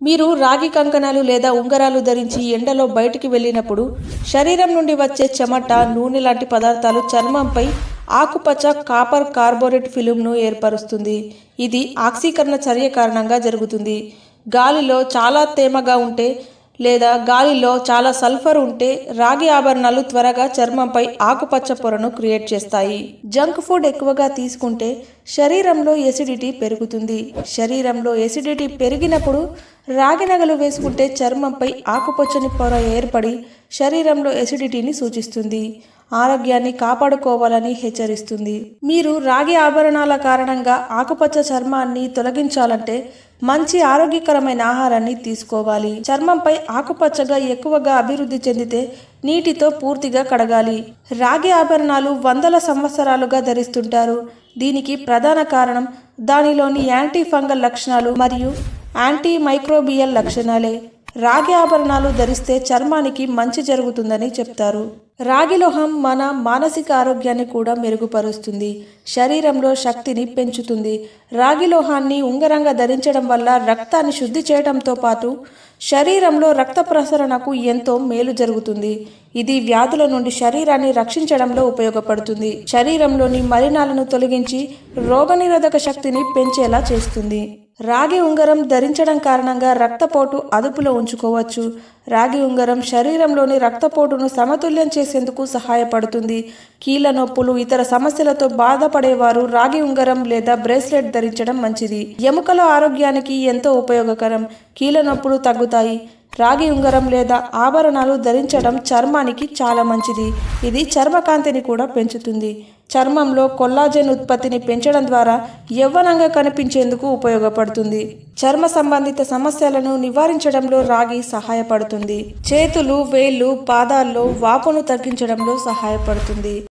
మీరు రాగి కంకణాలు లేదా ఉంగరాలు ధరించి ఎండలో బయటికి వెళ్ళినప్పుడు శరీరం నుండి వచ్చే చెమట, నూనె లాంటి పదార్థాలు చర్మంపై ఆకుపచ్చ కాపర్ కార్బోనేట్ ఫిల్మ్ను ఏర్పరుస్తుంది. ఇది ఆక్సీకరణ చర్య కారణంగా జరుగుతుంది. గాలిలో చాలా తేమగా ఉంటే లేదా గాలిలో చాలా సల్ఫర్ ఉంటే రాగి ఆభరణాలు త్వరగా చర్మంపై ఆకుపచ్చ పొరను క్రియేట్ చేస్తాయి. జంక్ ఫుడ్ ఎక్కువగా తీసుకుంటే శరీరంలో ఎసిడిటీ పెరుగుతుంది. శరీరంలో ఎసిడిటీ పెరిగినప్పుడు రాగి నగలు వేసుకుంటే చర్మంపై ఆకుపచ్చని పొర ఏర్పడి శరీరంలో ఎసిడిటీని సూచిస్తుంది. ఆరోగ్యాన్ని కాపాడుకోవాలని హెచ్చరిస్తుంది. మీరు రాగి ఆభరణాల కారణంగా ఆకుపచ్చ చర్మాన్ని తొలగించాలంటే మంచి ఆరోగ్యకరమైన ఆహారాన్ని తీసుకోవాలి. చర్మంపై ఆకుపచ్చగా ఎక్కువగా అభివృద్ధి చెందితే నీటితో పూర్తిగా కడగాలి. రాగి ఆభరణాలు వందల సంవత్సరాలుగా ధరిస్తుంటారు. దీనికి ప్రధాన కారణం దానిలోని యాంటీ ఫంగల్ లక్షణాలు మరియు యాంటీ మైక్రోబియల్ లక్షణాలే. రాగి ఆభరణాలు ధరిస్తే చర్మానికి మంచి జరుగుతుందని చెప్తారు. రాగి లోహం మన మానసిక ఆరోగ్యాన్ని కూడా మెరుగుపరుస్తుంది. శరీరంలో శక్తిని పెంచుతుంది. రాగి లోహాన్ని ఉంగరంగా ధరించడం వల్ల రక్తాన్ని శుద్ధి చేయడంతో పాటు శరీరంలో రక్త ప్రసరణకు ఎంతో మేలు జరుగుతుంది. ఇది వ్యాధుల నుండి శరీరాన్ని రక్షించడంలో ఉపయోగపడుతుంది. శరీరంలోని మలినాలను తొలగించి రోగనిరోధక శక్తిని పెంచేలా చేస్తుంది. రాగి ఉంగరం ధరించడం కారణంగా రక్తపోటు అదుపులో ఉంచుకోవచ్చు. రాగి ఉంగరం శరీరంలోని రక్తపోటును సమతుల్యం చేసేందుకు సహాయపడుతుంది. కీళ్ళ నొప్పులు, ఇతర సమస్యలతో బాధపడేవారు రాగి ఉంగరం లేదా బ్రేస్లెట్ ధరించడం మంచిది. ఎముకల ఆరోగ్యానికి ఎంతో ఉపయోగకరం. కీళ్ళ నొప్పులు తగ్గుతాయి. రాగి ఉంగరం లేదా ఆభరణాలు ధరించడం చర్మానికి చాలా మంచిది. ఇది చర్మకాంతిని కూడా పెంచుతుంది. చర్మంలో కొల్లాజెన్ ఉత్పత్తిని పెంచడం ద్వారా యవ్వనంగా కనిపించేందుకు ఉపయోగపడుతుంది. చర్మ సంబంధిత సమస్యలను నివారించడంలో రాగి సహాయపడుతుంది. చేతులు, వేళ్ళు, పాదాల్లో వాపును తగ్గించడంలో సహాయపడుతుంది.